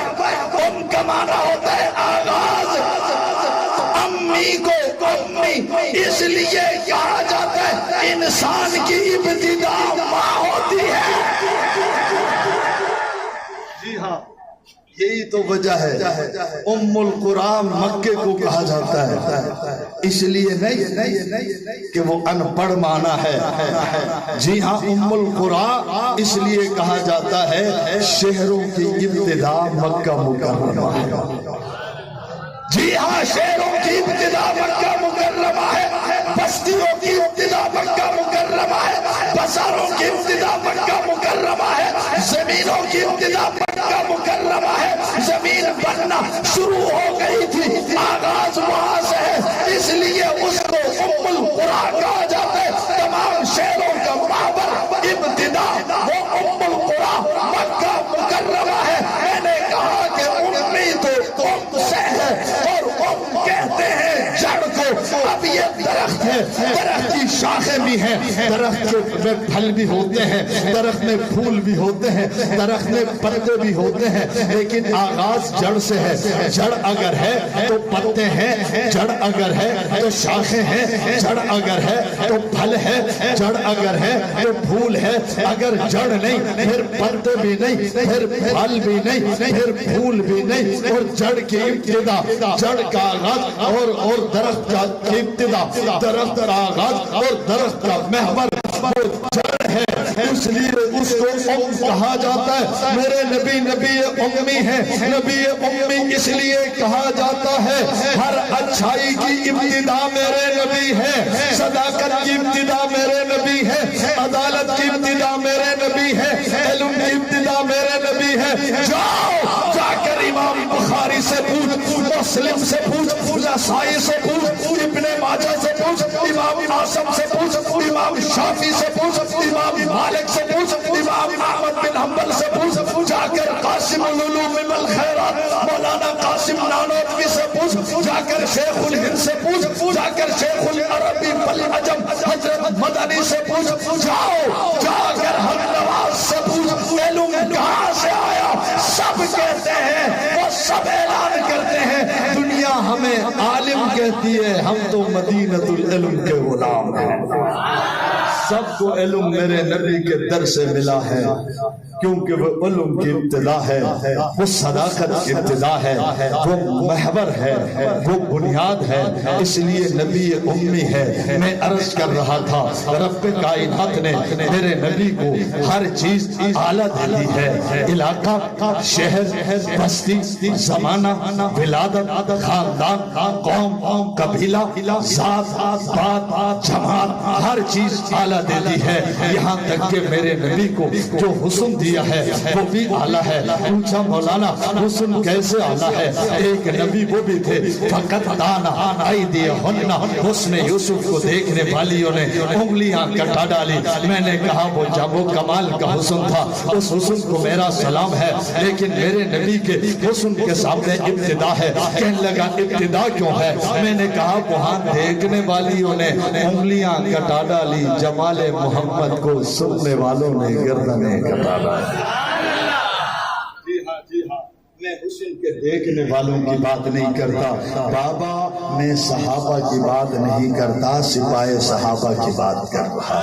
ام کا معنی ہوتا ہے آغاز. امی کو امی اس لیے کہا جاتا ہے انسان کی ابتدا ماں ہوتی ہے. جی ہاں، یہی تو وجہ ہے ام القرآن مکے کو کہا جاتا ہے، اس لیے نہیں کہ وہ ان پڑھ معنی ہے. جی ہاں، ام القرآن اس لیے کہا جاتا ہے شہروں کی ابتدا مکہ مکرمہ ہے. جی یہاں شہروں کی ابتدا مکہ مکرمہ ہے، بستیوں کی ابتدا مکہ مکرمہ ہے، بازاروں کی ابتدا مکہ مکرمہ ہے، زمینوں کی ابتدا مکہ مکرمہ ہے۔ زمین بننا شروع ہو گئی تھی، آغاز وہاں سے ہے، اس لیے اس کو ام القریٰ کہا جاتا ہے۔ تمام شہروں کا محور ابتدا وہ ام القریٰ مکہ مکرمہ ہے۔ میں نے کہا کہ امی تو ام سے ہے، اور ام کہتے ہیں جڑ کو۔ اب یہ درخت ہے، درخت کی شاخیں بھی ہیں، درخت میں پھل بھی ہوتے ہیں، درخت میں پھول بھی ہوتے ہیں، درخت میں پتے بھی ہوتے ہیں، لیکن آغاز جڑ سے ہے۔ جڑ اگر ہے تو پتے ہیں، جڑ اگر ہے تو شاخیں ہیں، جڑ اگر ہے تو پھل ہے، جڑ اگر ہے تو پھول ہے۔ اگر جڑ نہیں پھر پتے بھی نہیں، پھر پھل بھی نہیں، پھر پھول بھی نہیں۔ اور جڑ کی ابتدا، جڑ کا آغاز اور درخت کا ابتدا، درخت کا آغاز اور درخت کا محور وہ جڑ ہے، اس لیے اس کو ام کہا جاتا ہے۔ میرے نبی نبی امی ہے، نبی امی اس لیے کہا جاتا ہے۔ ہر اچھائی کی ابتدا میرے نبی ہے، صداقت کی ابتدا میرے نبی ہے، عدالت کی ابتدا میرے نبی ہے، علم کی ابتدا میرے نبی ہے۔ جاؤ جا کر امام بخاری سے پوچھ، مسلم سے پوچھ، نسائی سے پوچھ، ابن ماجہ سے پوچھ، امام عاصم سے پوچھ، امام شافعی سے پوچھ، امام مالک سے پوچھ، امام احمد بن حنبل سے پوچھ، جا کر قاسم العلوم والخیرات مولانا قاسم نانوتوی سے پوچھ، جا کر شیخ الہند سے پوچھ، جا کر شیخ العربی والعجم حضرت مدنی سے پوچھ، جاؤ جا کر حق نواز سے پوچھ علم کہاں سے آیا۔ سب کہتے ہیں، وہ سب اعلان کرتے ہیں، دنیا ہمیں عالم کہتی ہے، ہم تو مدینۃ العلم کے غلام ہیں۔ سب کو علم میرے نبی کے در سے ملا ہے، کیونکہ وہ علم کی ابتدا ہے، وہ صداقت کی ابتدا ہے، وہ محور ہے، وہ بنیاد ہے، اس لیے نبی امی ہے۔ میں عرض کر رہا تھا رب کائنات نے میرے نبی کو ہر چیز اعلیٰ دی ہے، علاقہ، شہر، بستی، زمانہ، ولادت، خاندان، قوم، قبیلہ، ذات، بات، جماعت، ہر چیز اعلیٰ دے دی ہے۔ یہاں تک کہ میرے نبی کو جو حسن دیا ہے وہ بھی اعلیٰ ہے۔ پوچھا مولانا حسن کیسے اعلیٰ ہے؟ ایک نبی وہ بھی تھے، فقط دانا ایدیہن، حسن یوسف کو دیکھنے والیوں نے انگلیاں کٹا ڈالی۔ میں نے کہا وہ جب وہ کمال کا حسن تھا، اس حسن کو میرا سلام ہے، لیکن میرے نبی کے حسن کے سامنے ابتدا ہے۔ کہنے لگا ابتدا کیوں ہے؟ میں نے کہا وہاں دیکھنے والیوں نے انگلیاں کٹا ڈالی، جمال محمد کو سننے والوں نے گردنیں کٹا ڈالی۔ جی ہاں، میں حسن کے دیکھنے والوں کی بات نہیں کرتا بابا، میں صحابہ کی بات نہیں کرتا، سپاہ صحابہ کی بات کر رہا۔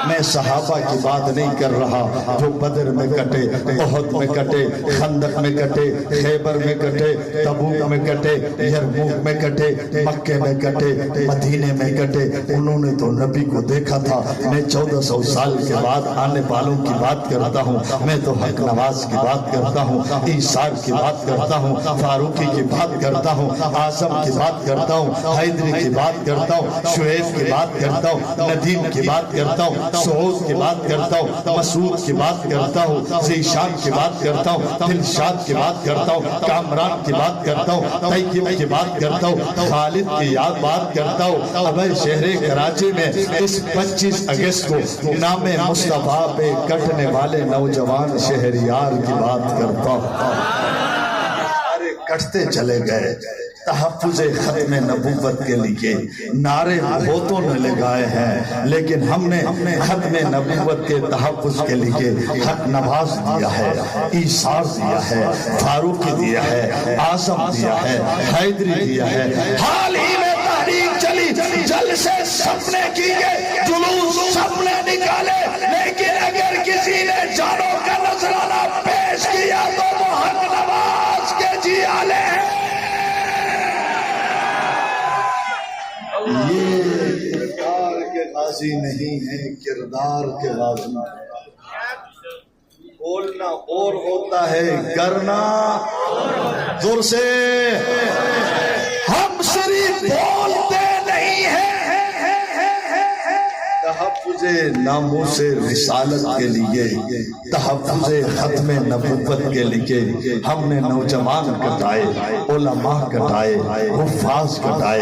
میں صحابہ کی بات نہیں کر رہا جو بدر میں کٹے، احد میں کٹے، خندق میں کٹے، خیبر میں کٹے، تبوک میں کٹے، یرموک میں کٹے، مکے میں کٹے، مدینے میں کٹے۔ انہوں نے تو نبی کو دیکھا تھا۔ میں 1400 سال کے بعد آنے والوں کی بات کرتا ہوں، میں تو حق نواز کی بات کرتا ہوں، عیسیٰ کی بات کرتا ہوں، فاروقی کی بات کرتا ہوں، اعظم کی بات کرتا ہوں، حیدری کی بات کرتا ہوں، شعیب کی بات کرتا ہوں، ندیم کی بات کرتا ہوں، سعود کی بات کرتا ہوں، مسعود کی بات کرتا ہوں، ذیشان کی بات کرتا ہوں، دلشاد کی بات کرتا ہوں، کامران کی بات کرتا ہوں، طیب کی بات کرتا ہوں، خالد کی یاد بات کرتا ہوں۔ ابھی شہر کراچی میں اس 25 اگست کو نام مصطفیٰ پہ کٹنے والے نوجوان شہریار کی بات کرتا ہوں۔ ارے کٹتے چلے گئے، تحفظ ختم نبوت کے لیے نعرے بہتوں نے لگائے ہیں، لیکن ہم نے ختم نبوت کے تحفظ کے لیے حق نواز دیا ہے، عیسیٰ دیا ہے، فاروقی دیا ہے، اعظم دیا ہے، حیدری دیا ہے۔ حال ہی میں تحریک چلی، جلسے سب نے کیے، جلوس سب نے نکالے، لیکن اگر کسی نے جانوں کا نذرانہ پیش کیا تو وہ حق نواز کے جی آلے ہیں۔ یہ کردار کے غازی نہیں ہے، کردار کے غازی۔ بولنا اور ہوتا ہے، کرنا زور سے ہم صرف بولتے نہیں ہیں، تحفظ ناموس رسالت کے لیے، تحفظ ختم نبوت کے لیے ہم نے نوجوان کٹائے، علماء کٹائے، حفاظ کٹائے،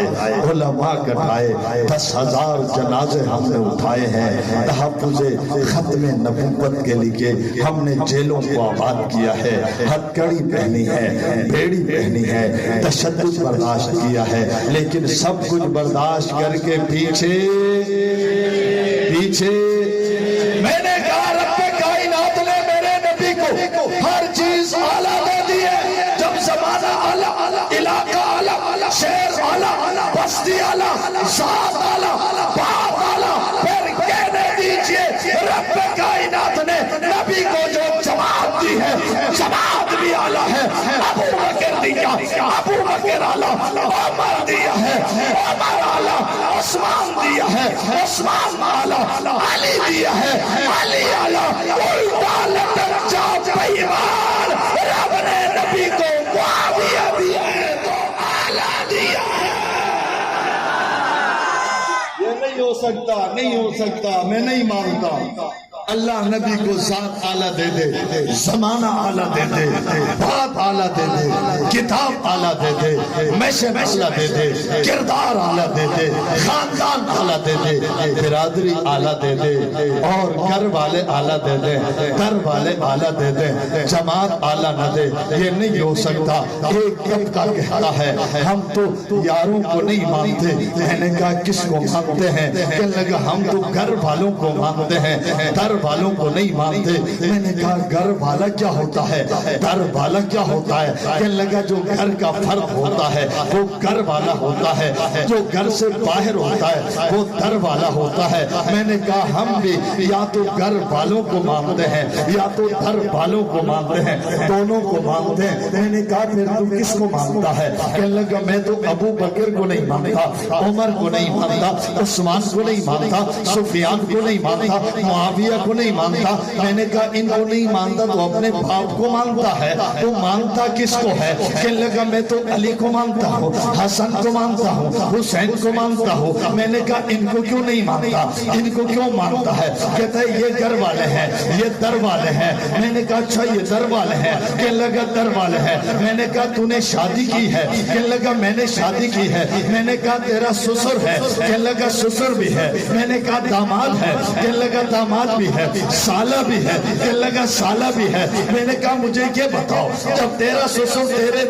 علماء کٹائے، 10,000 جنازے ہم نے اٹھائے ہیں۔ تحفظ ختم نبوت کے لیے ہم نے جیلوں کو آباد کیا ہے، ہتھکڑی پہنی ہے، بیڑی پہنی ہے، تشدد برداشت کیا ہے، لیکن سب کچھ برداشت کر کے پیچھے میں نے کہا رب کائنات نے میرے نبی کو ہر چیز اعلیٰ دے دی ہے۔ جب زمانہ اعلیٰ، علاقہ اعلیٰ، شہر اعلیٰ، بستی اعلیٰ، ذات اعلیٰ، بات اعلیٰ، پھر کہنے دیجئے رب کائنات نے نبی کو جو جماعت دی ہے، جماعت بھی اعلیٰ ہے۔ ابو بکر دیا، ابو بکر اعلیٰ، عمر دیا ہے، عمر اعلیٰ، عثمان دیا ہے، عثمان اعلیٰ، علی دیا ہے، علی اعلیٰ، الٹا لٹک جا بیمان، رب نے نبی کو معاویہ دیا ہے تو اعلیٰ دیا ہے۔ یہ نہیں ہو سکتا، نہیں ہو سکتا، میں نہیں مانتا۔ اللہ نبی کو ذات اعلیٰ دے دے، زمانہ اعلیٰ دے دے، بات اعلیٰ دے دے، کتاب اعلیٰ دے دے، میشن اعلیٰ دے دے، کردار اعلیٰ دے دے، خاندان اعلیٰ دے دے، برادری اعلیٰ دے دے، اور گھر والے اعلیٰ دے دے، گھر والے اعلیٰ دے دے، جماعت اعلیٰ نہ دے۔ یہ نہیں ہو سکتا۔ ایک طبقہ کہتا ہے ہم تو یاروں کو نہیں مانتے۔ میں نے کہا کس کو مانتے ہیں؟ کہنے لگا ہم تو گھر والوں کو مانتے ہیں، گھر والوں کو نہیں مانتے۔ میں نے کہا گھر والا کیا ہوتا ہے؟ گھر والا کیا ہوتا ہے؟ کہنے لگا جو گھر کا فرد ہوتا ہے وہ گھر والا ہوتا ہے، جو گھر سے باہر ہوتا ہے وہ در والا ہوتا ہے۔ میں نے کہا ہم بھی یا تو گھر والوں کو مانتے ہیں یا تو در والوں کو مانتے ہیں، دونوں کو مانتے ہیں۔ میں نے کہا پھر تو کس کو مانتا ہے؟ کہنے لگا میں تو ابو بکر کو نہیں مانتا، عمر کو نہیں مانتا، عثمان کو نہیں مانتا، سفیان کو نہیں مانتا، معاویہ کو نہیں مانتا۔ میں نے کہا ان کو نہیں مانتا تو اپنے باپ کو مانتا ہے، تو مانتا کس کو ہے؟ کہنے لگا میں تو علی کو مانتا ہوں، حسن کو مانتا ہوں، حسین کو مانتا ہوں۔ میں نے کہا ان کو کیوں نہیں مانتا؟ ان کو کیوں مانتا ہے؟ کہتا ہے یہ گھر والے ہیں، یہ در والے ہیں۔ میں نے کہا اچھا یہ در والے ہیں؟ کہنے لگا در والے ہیں۔ میں نے کہا تو نے شادی کی ہے؟ کہنے لگا میں نے شادی کی ہے۔ میں نے کہا تیرا سسر ہے؟ کہنے لگا سسر بھی ہے۔ میں نے کہا داماد ہے؟ کہنے لگا داماد بھی ہے، سالہ بھی ہے۔ کہنے لگا سالہ بھی ہے۔ میں نے کہا مجھے یہ بتاؤ جب تیرا سسر تیرے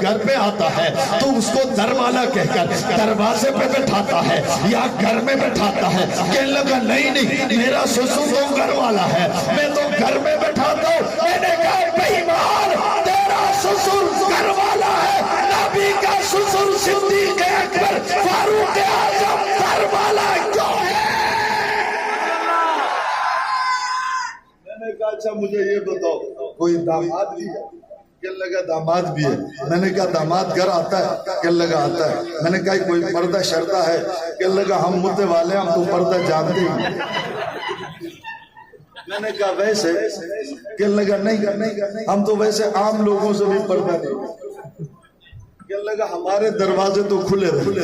گھر پہ آتا ہے تو اس کو در والا کہہ کر دروازے پہ بٹھاتا ہے یا گھر میں بٹھاتا ہے؟ کہنے لگا نہیں میرا سسر تو گھر والا ہے، میں تو گھر میں بٹھاتا ہوں۔ میں نے کہا بے ایمان، تیرا سسر گھر والا ہے، نبی کا سسر صدیق اکبر فاروق اعظم گھر والا کیوں ہے؟ میں نے کہا اچھا مجھے یہ بتاؤ کوئی داماد بھی ہے؟ کہنے لگا داماد بھی ہے۔ میں نے کہا داماد گھر آتا ہے؟ کہنے لگا آتا ہے۔ میں نے کہا کوئی پردہ شردہ ہے؟ کہنے لگا ہم مدے والے ہم تو پردہ جانتے ہیں۔ میں نے کہا ویسے؟ کہنے لگا نہیں ہم تو ویسے عام لوگوں سے بھی پردہ نہیں۔ کہنے لگا ہمارے دروازے تو کھلے رہے۔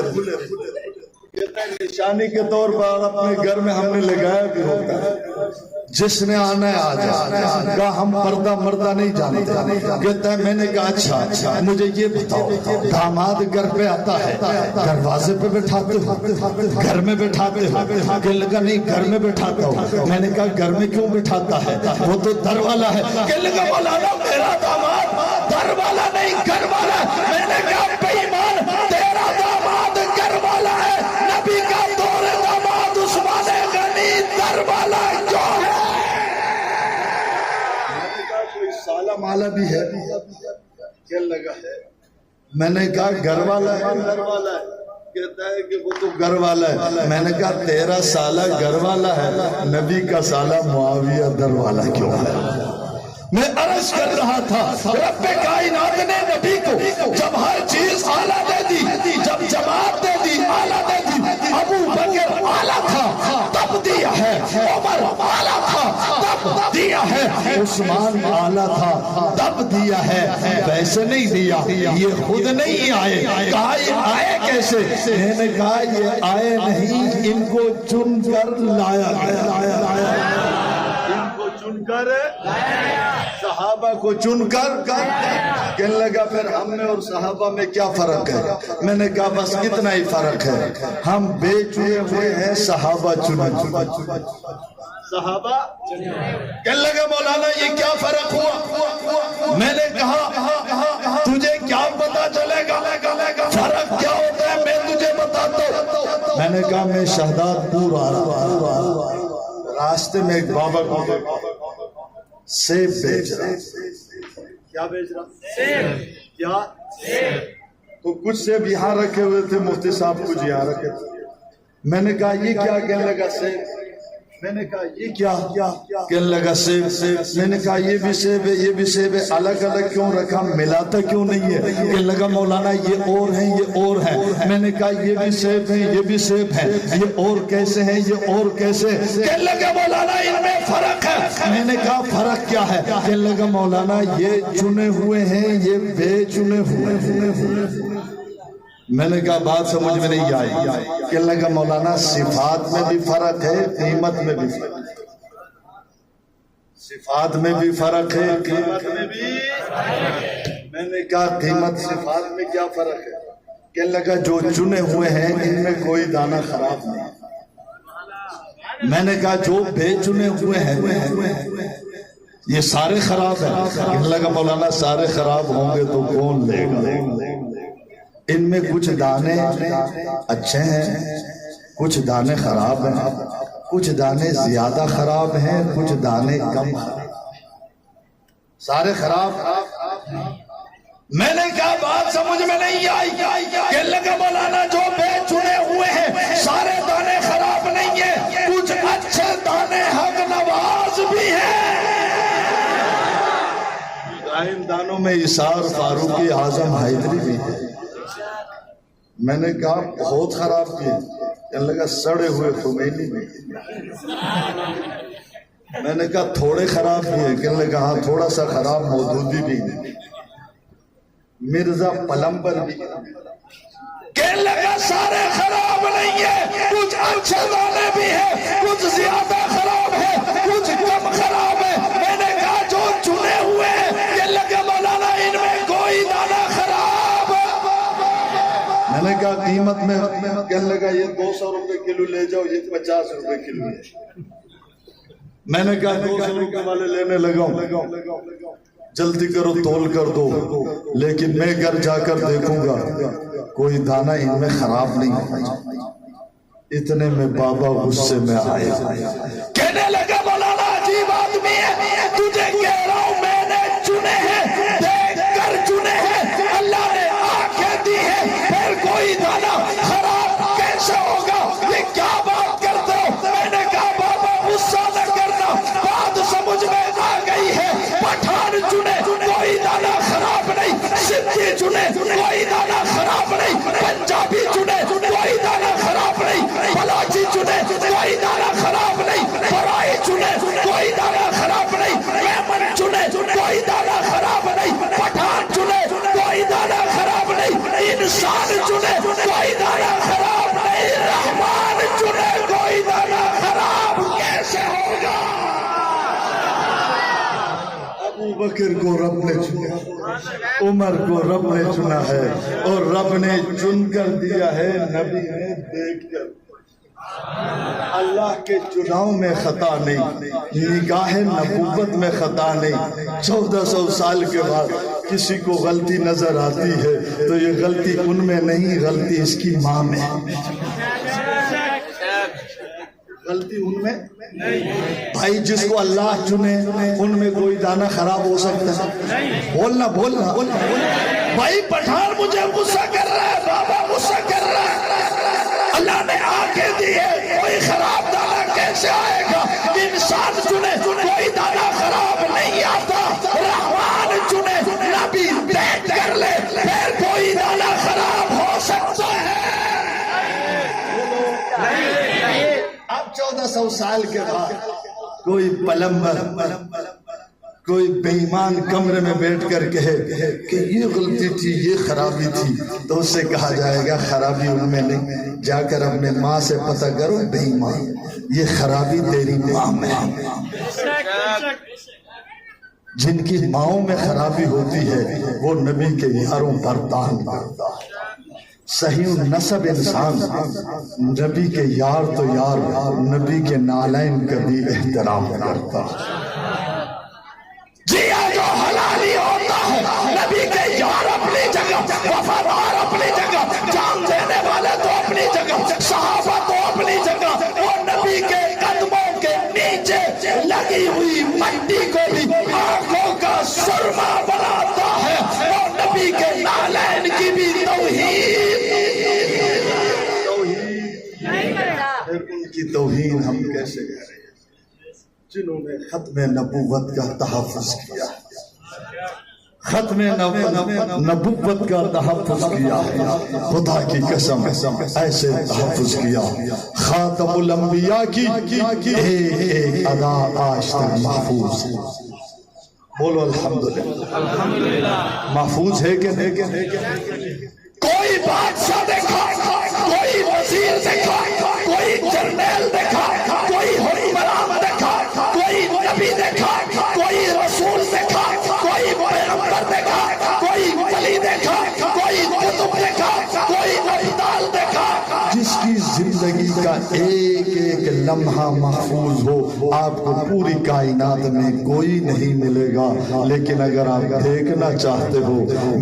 کہتا ہے نشانی کے طور پر اپنے گھر میں ہم نے لگایا بھی ہوتا ہے، جس نے آنا ہے آ جائے۔ کہا ہم پردہ مردہ نہیں جانتے۔ کہتا ہے میں نے کہا اچھا مجھے یہ بتاؤ داماد گھر پہ آتا ہے دروازے پہ بٹھاتے ہو؟ گھر میں بٹھاتے ہو؟ کہنے لگا نہیں گھر میں بٹھاتا ہوں۔ میں نے کہا گھر میں کیوں بٹھاتا ہے؟ وہ تو در والا ہے۔ کہنے لگا مولانا میرا داماد در والا نہیں گھر والا ہے۔ میں نے کہا بے ایمان، تیرا داماد گھر والا ہے، نبی کا دور داماد عثمان غنی در والا کیوں ہے؟ سالہ مالا بھی ہے؟ کہنے لگا ہے۔ میں نے کہا گھر والا ہے؟ گھر والا ہے۔ کہتا ہے کہ وہ تو گھر والا ہے۔ میں نے کہا تیرا سالہ گھر والا ہے، نبی کا سالہ معاویہ در والا کیوں ہے؟ میں عرض کر رہا تھا رب کائنات نے نبی کو جب ہر چیز اعلیٰ دے دی، جب جماعت دے دی اعلیٰ دے دی، ابو بکر اعلیٰ تھا تب دیا ہے، عمر اعلیٰ تھا تب دیا ہے، عثمان آلہ تھا تب دیا ہے، ویسے نہیں دیا، یہ خود نہیں آئے۔ کہا یہ آئے کیسے؟ میں نے کہا یہ آئے نہیں، ان کو چن کر لایا گیا، ان کو چن کر صحابہ کو چن کر کہنے لگا پھر ہم میں اور صحابہ میں کیا فرق ہے؟ میں نے کہا بس اتنا ہی فرق ہے، ہم بے چنے ہوئے ہیں، صحابہ چنے ہوئے، صحابہ کہنے لگا مولانا یہ کیا فرق ہوا؟ میں نے کہا تجھے کیا پتا چلے گا فرق کیا ہوتا ہے؟ میں تجھے بتاتا ہوں۔ میں نے کہا میں شہداد پور آ رہا، راستے میں ایک بابا کو سیب بیچ رہا، کیا بیچ رہا؟ سیب۔ کیا؟ تو کچھ سیب یہاں رکھے ہوئے تھے، مفتی صاحب کچھ یہاں رکھے تھے۔ میں نے کہا یہ کیا؟ کہنے لگا سیب۔ میں نے کہا یہ کیا؟ کہنے لگا سیب۔ میں نے کہا یہ بھی سیب ہے، یہ بھی سیب ہے، الگ الگ کیوں رکھا، ملاتا کیوں نہیں ہے؟ کہنے لگا مولانا یہ اور ہیں، یہ اور ہیں۔ میں نے کہا یہ بھی سیب ہیں، یہ بھی سیب ہیں، یہ اور کیسے ہیں، یہ اور کیسے؟ کہنے لگا مولانا ان میں فرق ہے۔ میں نے کہا فرق کیا ہے؟ کہنے لگا مولانا یہ چنے ہوئے ہیں، یہ بے چنے ہوئے ہیں۔ میں نے کہا بات سمجھ میں نہیں آئی۔ کہنے لگا مولانا صفات میں بھی فرق ہے، قیمت میں بھی فرق ہے، صفات میں بھی فرق ہے، قیمت میں بھی فرق ہے۔ میں نے کہا قیمت صفات میں کیا فرق ہے؟ کہنے لگا جو چنے ہوئے ہیں ان میں کوئی دانہ خراب نہیں۔ میں نے کہا جو بے چنے ہوئے ہیں یہ سارے خراب ہیں۔ کہنے لگا مولانا سارے خراب ہوں گے تو کون لے گا؟ ان میں کچھ دانے اچھے ہیں، کچھ دانے خراب ہیں، کچھ دانے زیادہ خراب ہیں، کچھ دانے کم خراب، سارے خراب۔ میں نے کہا بات سمجھ میں نہیں آئی۔ کہنے لگا مولانا جو بے چنے ہوئے ہیں سارے دانے خراب نہیں ہیں، کچھ اچھے دانے حق نواز بھی ہیں۔ دائم دانوں میں اثار فاروق اعظم حیدری بھی ہے۔ میں نے کہا بہت خراب کیے۔ کہنے لگا سڑے ہوئے خمینی بھی۔ میں نے کہا تھوڑے خراب کیے۔ کہنے لگا ہاں تھوڑا سا خراب مودودی بھی، مرزا پلمبر بھی۔ کہنے لگا سارے خراب نہیں ہے، کچھ اچھے دانے بھی ہیں، کچھ زیادہ خراب ہے، کچھ کم خراب ہے۔ میں نے کہا جو چنے ہوئے ہیں، کہنے لگا مولانا ان میں کوئی دانہ خراب۔ میں نے کہا قیمت میں؟ کہنے لگا یہ 200 روپے کلو لے جاؤ، یہ 50 روپے کلو ہے۔ میں نے کہا 200 روپے والے لینے لگا ہوں، جلدی کرو تول کر دو، لیکن میں گھر جا کر دیکھوں گا کوئی دانہ ان میں خراب نہیں ہونا۔ اتنے میں بابا غصے میں آئے، کہنے لگا مولانا عجیب آدمی ہے، تجھے کہہ رہا ہوں میں نے چنے ہیں، دیکھ کر چنے ہیں، اللہ نے آنکھیں دی ہیں، پھر کوئی دانہ خراب کیسے ہوگا؟ یہ کیا بات کرتے ہو؟ میں نے کہا بابا غصہ نہ کرنا، بات سمجھ میں آ گئی ہے۔ پٹھان چنے کوئی دانہ خراب نہیں، سندھی چنے کوئی دانہ خراب نہیں، پنجابی چنے کوئی دانہ خراب نہیں، بلاچی چنے کوئی دانہ خراب نہیں، برائی چنے کوئی دانہ خراب نہیں، میمن چنے کوئی دانہ خراب نہیں، پٹھان چنے کوئی دانہ خراب نہیں، انسان چنے کوئی دانہ خراب نہیں، رحمان چنے کوئی دانہ خراب کیسے ہوگا؟ ابو بکر کو رب نے چنا، عمر کو رب نے چنا ہے، اور رب نے چن کر دیا ہے، نبی نے دیکھ کر۔ اللہ کے چناؤ میں خطا نہیں، نگاہ نبوت میں خطا نہیں۔ 1400 سال کے بعد کسی کو غلطی نظر آتی ہے تو یہ غلطی ان میں نہیں، غلطی اس کی ماں میں، غلطی ان میں بھائی جس کو اللہ چنے ان میں کوئی دانہ خراب ہو سکتا ہے؟ بولنا بولنا بھائی۔ پٹھان مجھے غصہ کر رہا ہے، بابا غصہ کر رہا ہے، اللہ نے آنکھیں دی ہے، کوئی خراب دانہ کیسے آئے گا؟ انسان چنے کوئی دانہ خراب نہیں آتا، رحمان چنے نبی دیکھ کر لے پھر کوئی دانہ خراب ہو سکتا ہے۔ اب 1400 سال کے بعد کوئی پلمبر کوئی بے ایمان کمرے میں بیٹھ کر کہے کہ یہ غلطی تھی، یہ خرابی تھی، تو اس سے کہا جائے گا خرابی ان میں نہیں، جا کر اپنے ماں سے پتہ کرو بے ایمان، یہ خرابی تیری ماں میں ہے۔ جن کی ماؤں میں خرابی ہوتی ہے وہ نبی کے یاروں پر دان کرتا ہے۔ صحیح النسب انسان نبی کے یار تو یار، نبی کے نالین کا بھی احترام کرتا ہے۔ جیا جو حلالی ہوتا ہے، نبی کے یار اپنی جگہ، وفادار اپنی جگہ، جان دینے والے تو اپنی جگہ، صحابہ تو اپنی جگہ، وہ نبی کے قدموں کے نیچے لگی ہوئی مٹی کو بھی آنکھوں کا سرما بناتا ہے، وہ نبی کے نالین کی بھی توہین ان کی توہین ہم کیسے کریں جنہوں نے ختم نبوت کا تحفظ کیا، ختم نبوت کا تحفظ کیا، خدا کی قسم ایسے تحفظ کیا۔ خاتم الانبیاء کی ایک ادا آج تک محفوظ ہے، بولو الحمدللہ، محفوظ ہے کہ نہیں؟ کوئی بادشاہ دیکھا، کوئی وزیر دیکھا، کوئی جرنیل دیکھا، کوئی حکمران دیکھا، کوئی نبی دیکھا، کوئی رسول دیکھا، کوئی پیغمبر دیکھا، کوئی ولی دیکھا، کوئی قطب دیکھا، کوئی ابدال دیکھا، جس کی زندگی کا ایک ایک لمحہ محفوظ ہو، آپ کو پوری کائنات میں کوئی نہیں ملے گا۔ لیکن اگر آپ دیکھنا چاہتے ہو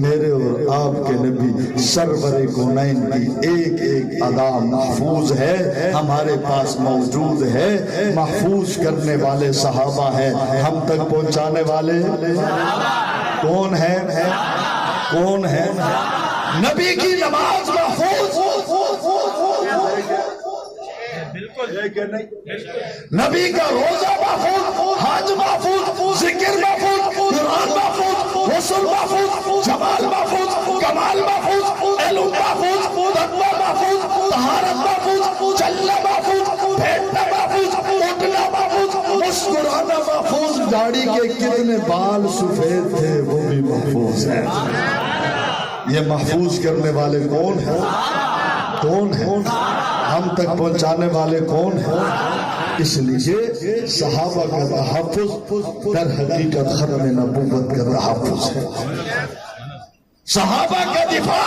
میرے اور آپ کے نبی سرور کونین کی ایک ایک ادا محفوظ ہے، ہمارے پاس موجود ہے، محفوظ کرنے والے صحابہ ہیں، ہم تک پہنچانے والے کون ہیں؟ کون ہیں؟ نبی کی نماز محفوظ، نبی کا روزہ محفوظ، حج محفوظ، ذکر محفوظ، قرآن محفوظ، رسول محفوظ، جمال محفوظ، کمال محفوظ، علم محفوظ، تقویٰ محفوظ، طہارت محفوظ، چلنا محفوظ، بیٹھنا محفوظ، اٹھنا محفوظ، مسکرانا محفوظ، داڑھی کے کتنے بال سفید تھے وہ بھی محفوظ ہیں۔ یہ محفوظ کرنے والے کون ہیں؟ کون ہیں؟ ہم تک پہنچانے والے کون ہیں؟ اس لیے صحابہ کا تحفظ در حقیقت ختم نبوت کا تحفظ ہے۔ صحابہ کا دفاع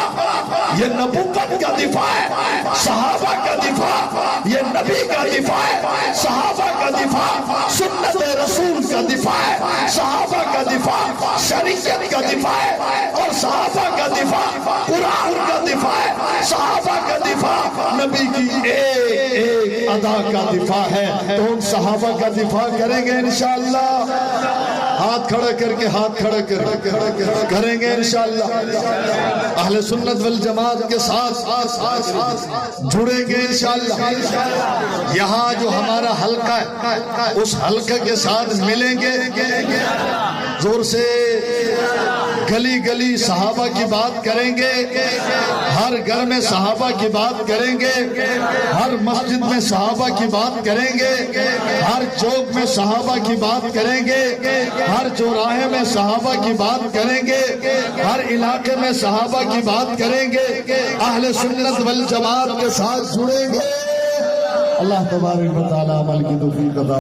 یہ نبوت کا دفاع ہے، صحابہ کا دفاع یہ نبی کا دفاع ہے، صحابہ کا دفاع سنت رسول کا دفاع ہے، صحابہ کا دفاع شریعت کا دفاع ہے، اور صحابہ کا دفاع قرآن کا دفاع ہے، صحابہ کا دفاع نبی کی ایک ایک ادا کا دفاع ہے۔ تو ہم صحابہ کا دفاع کریں گے انشاءاللہ، ہاتھ کھڑا کر کے، ہاتھ کھڑا کر کے کریں گے انشاءاللہ، اہل سنت والجماعت کے ساتھ جڑیں گے انشاءاللہ۔ یہاں جو ہمارا حلقہ ہے اس حلقے کے ساتھ ملیں گے، زور سے گلی گلی صحابہ کی بات کریں گے، ہر گھر میں صحابہ کی بات کریں گے، ہر مسجد میں صحابہ کی بات کریں گے، ہر چوک میں صحابہ کی بات کریں گے، ہر چوراہے میں صحابہ کی بات کریں گے، ہر علاقے میں صحابہ کی بات کریں گے، اہل سنت والجماعت کے ساتھ جڑیں گے۔ اللہ تبارک و تعالی عمل کی توفیق عطا